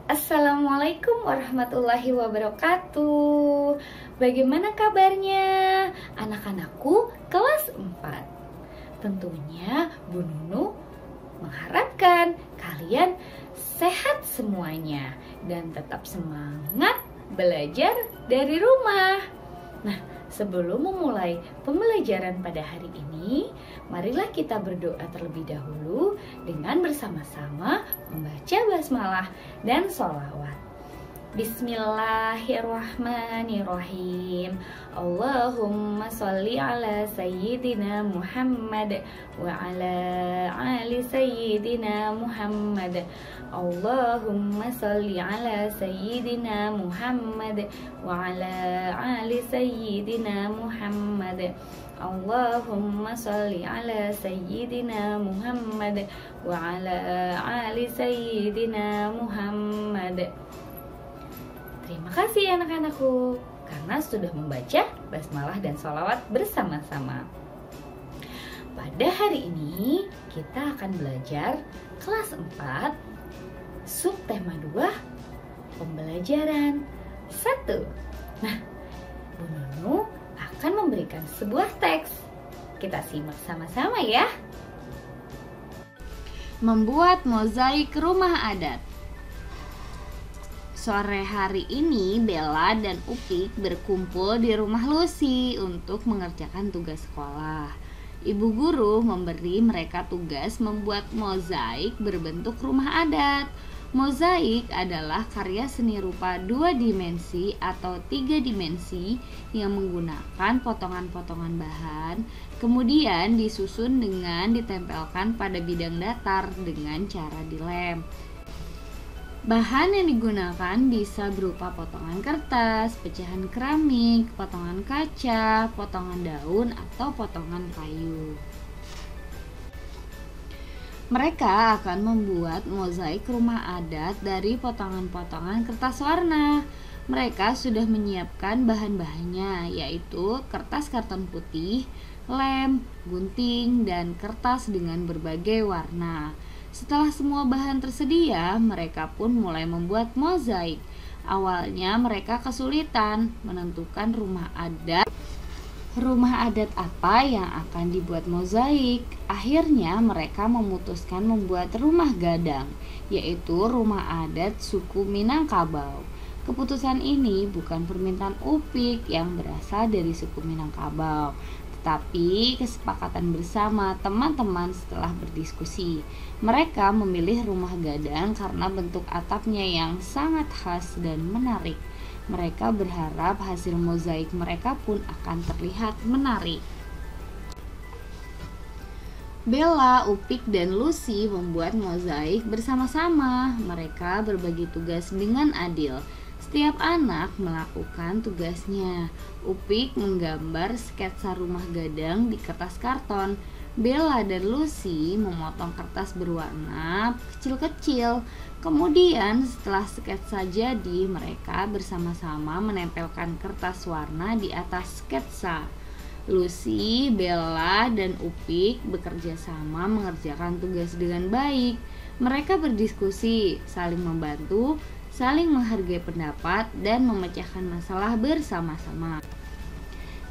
Assalamualaikum warahmatullahi wabarakatuh. Bagaimana kabarnya anak-anakku kelas 4? Tentunya Bu Nunu mengharapkan kalian sehat semuanya dan tetap semangat belajar dari rumah. Nah, sebelum memulai pembelajaran pada hari ini, marilah kita berdoa terlebih dahulu dengan bersama-sama membaca basmalah dan sholawat. Bismillahirrahmanirrahim. Allahumma sholli ala sayyidina Muhammad wa ala ali sayyidina Muhammad. Allahumma sholli ala sayyidina Muhammad wa ala ali sayyidina Muhammad. Allahumma sholli ala sayyidina Muhammad wa ala ali sayyidina Muhammad. Terima kasih anak-anakku karena sudah membaca basmalah dan sholawat bersama-sama. Pada hari ini kita akan belajar kelas 4 subtema 2 pembelajaran 1. Nah, Bu Nunu akan memberikan sebuah teks. Kita simak sama-sama ya. Membuat mozaik rumah adat. Sore hari ini Bella dan Upik berkumpul di rumah Lucy untuk mengerjakan tugas sekolah. Ibu guru memberi mereka tugas membuat mozaik berbentuk rumah adat. Mozaik adalah karya seni rupa 2 dimensi atau 3 dimensi yang menggunakan potongan-potongan bahan, kemudian disusun dengan ditempelkan pada bidang datar dengan cara dilem. Bahan yang digunakan bisa berupa potongan kertas, pecahan keramik, potongan kaca, potongan daun, atau potongan kayu. Mereka akan membuat mozaik rumah adat dari potongan-potongan kertas warna. Mereka sudah menyiapkan bahan-bahannya, yaitu kertas karton putih, lem, gunting, dan kertas dengan berbagai warna. Setelah semua bahan tersedia, mereka pun mulai membuat mozaik. Awalnya mereka kesulitan menentukan rumah adat apa yang akan dibuat mozaik. Akhirnya mereka memutuskan membuat rumah gadang, yaitu rumah adat suku Minangkabau. Keputusan ini bukan permintaan Upik yang berasal dari suku Minangkabau, tetapi kesepakatan bersama teman-teman setelah berdiskusi. Mereka memilih rumah gadang karena bentuk atapnya yang sangat khas dan menarik. Mereka berharap hasil mozaik mereka pun akan terlihat menarik. Bella, Upik, dan Lucy membuat mozaik bersama-sama. Mereka berbagi tugas dengan adil. Setiap anak melakukan tugasnya. Upik menggambar sketsa rumah gadang di kertas karton. Bella dan Lucy memotong kertas berwarna kecil-kecil. Kemudian setelah sketsa jadi, mereka bersama-sama menempelkan kertas warna di atas sketsa. Lucy, Bella, dan Upik bekerja sama mengerjakan tugas dengan baik. Mereka berdiskusi, saling membantu, saling menghargai pendapat, dan memecahkan masalah bersama-sama.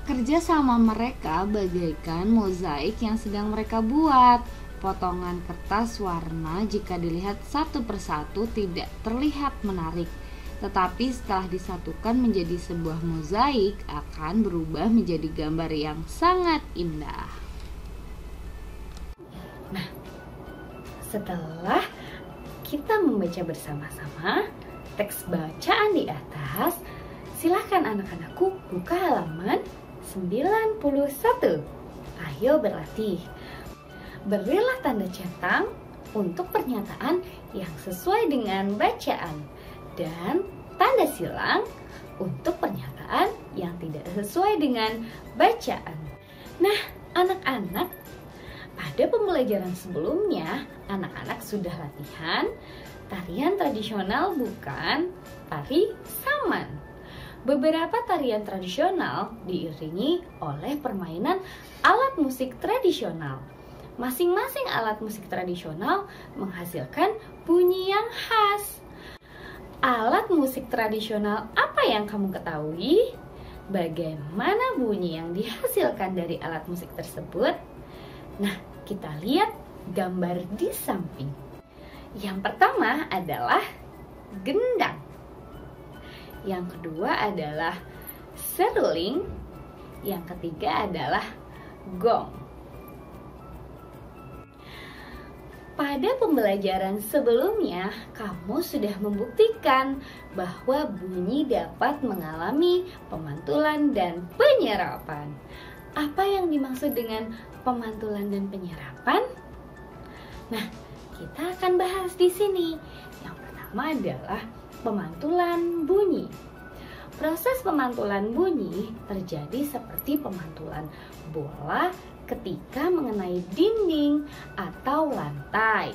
Kerja sama mereka bagaikan mozaik yang sedang mereka buat. Potongan kertas warna jika dilihat satu persatu tidak terlihat menarik, tetapi setelah disatukan menjadi sebuah mozaik akan berubah menjadi gambar yang sangat indah. Nah, setelah kita membaca bersama-sama teks bacaan di atas, silakan anak-anakku buka halaman 91. Ayo berlatih. Berilah tanda centang untuk pernyataan yang sesuai dengan bacaan dan tanda silang untuk pernyataan yang tidak sesuai dengan bacaan. Nah, anak-anak, pada pembelajaran sebelumnya, anak-anak sudah latihan tarian tradisional bukan tari saman. Beberapa tarian tradisional diiringi oleh permainan alat musik tradisional. Masing-masing alat musik tradisional menghasilkan bunyi yang khas. musik tradisional apa yang kamu ketahui? Bagaimana bunyi yang dihasilkan dari alat musik tersebut? Nah, kita lihat gambar di samping. Yang pertama adalah gendang. Yang kedua adalah seruling. Yang ketiga adalah gong. Pada pembelajaran sebelumnya, kamu sudah membuktikan bahwa bunyi dapat mengalami pemantulan dan penyerapan. Apa yang dimaksud dengan pemantulan dan penyerapan? Nah, kita akan bahas di sini. Yang pertama adalah pemantulan bunyi. Proses pemantulan bunyi terjadi seperti pemantulan bola ketika mengenai dinding atau lantai.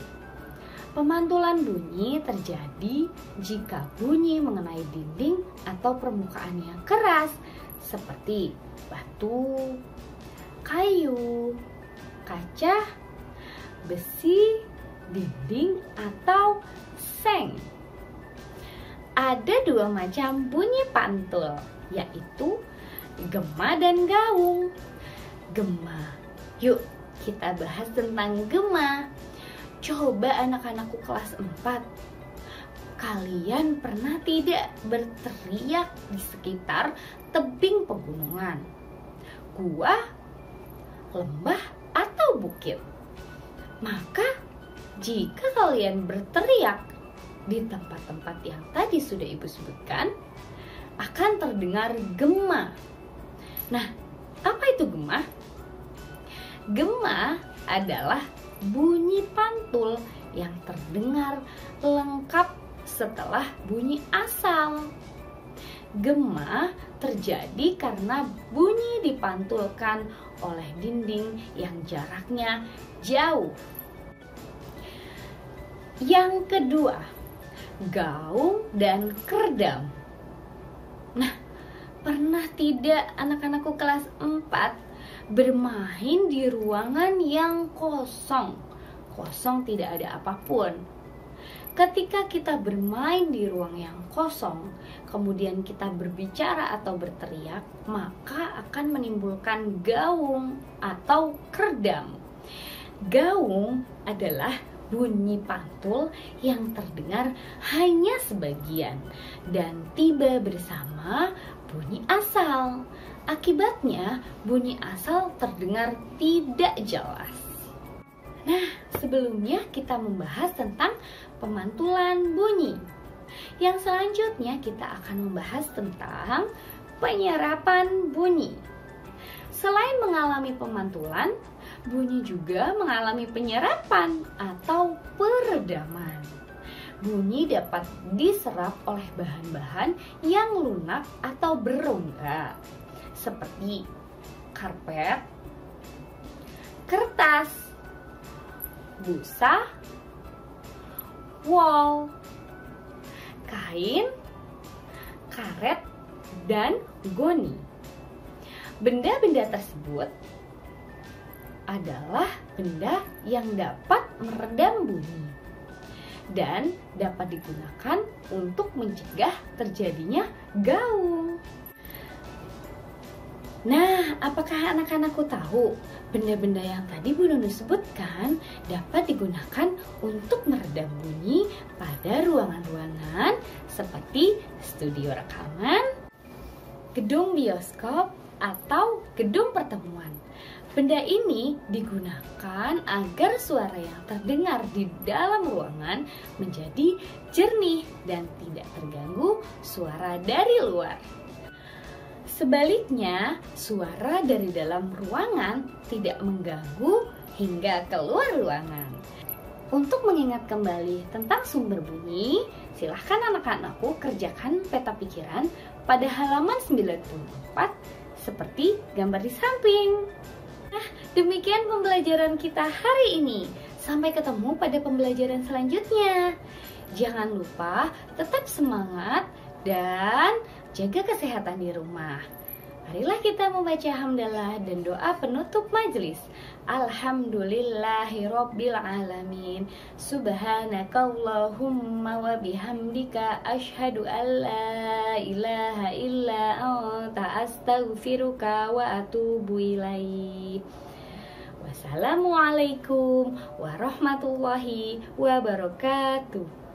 Pemantulan bunyi terjadi jika bunyi mengenai dinding atau permukaan yang keras seperti batu, kayu, kaca, besi, dinding, atau seng. Ada dua macam bunyi pantul, yaitu gema dan gaung. Gema. Yuk, kita bahas tentang gema. Coba anak-anakku kelas 4. Kalian pernah tidak berteriak di sekitar tebing pegunungan, gua, lembah, atau bukit? Maka, jika kalian berteriak di tempat-tempat yang tadi sudah Ibu sebutkan, akan terdengar gema. Nah, apa itu gema? Gema adalah bunyi pantul yang terdengar lengkap setelah bunyi asal. Gema terjadi karena bunyi dipantulkan oleh dinding yang jaraknya jauh. Yang kedua, gaung dan kerdam. Nah, pernah tidak anak-anakku kelas 4 bermain di ruangan yang kosong? Kosong, tidak ada apapun. Ketika kita bermain di ruang yang kosong, kemudian kita berbicara atau berteriak, maka akan menimbulkan gaung atau kerdam. Gaung adalah bunyi pantul yang terdengar hanya sebagian dan tiba bersama bunyi asal. Akibatnya, bunyi asal terdengar tidak jelas. Nah, sebelumnya kita membahas tentang pemantulan bunyi. Yang selanjutnya kita akan membahas tentang penyerapan bunyi. Selain mengalami pemantulan, bunyi juga mengalami penyerapan atau peredaman. Bunyi dapat diserap oleh bahan-bahan yang lunak atau berongga, seperti karpet, kertas, busa, wol, kain, karet, dan goni. Benda-benda tersebut adalah benda yang dapat meredam bunyi dan dapat digunakan untuk mencegah terjadinya gaung. Nah, apakah anak-anakku tahu benda-benda yang tadi Bu Nunu sebutkan dapat digunakan untuk meredam bunyi pada ruangan-ruangan seperti studio rekaman, gedung bioskop, atau gedung pertemuan. Benda ini digunakan agar suara yang terdengar di dalam ruangan menjadi jernih dan tidak terganggu suara dari luar. Sebaliknya, suara dari dalam ruangan tidak mengganggu hingga keluar ruangan. Untuk mengingat kembali tentang sumber bunyi, silahkan anak-anakku kerjakan peta pikiran pada halaman 94 seperti gambar di samping. Nah, demikian pembelajaran kita hari ini. Sampai ketemu pada pembelajaran selanjutnya. Jangan lupa tetap semangat dan jaga kesehatan di rumah. Marilah kita membaca hamdalah dan doa penutup majelis. Alhamdulillahirabbil alamin. Subhanakallahumma wa bihamdika asyhadu an la ilaha illa anta astaghfiruka wa atubu ilaik. Wassalamualaikum warahmatullahi wabarakatuh.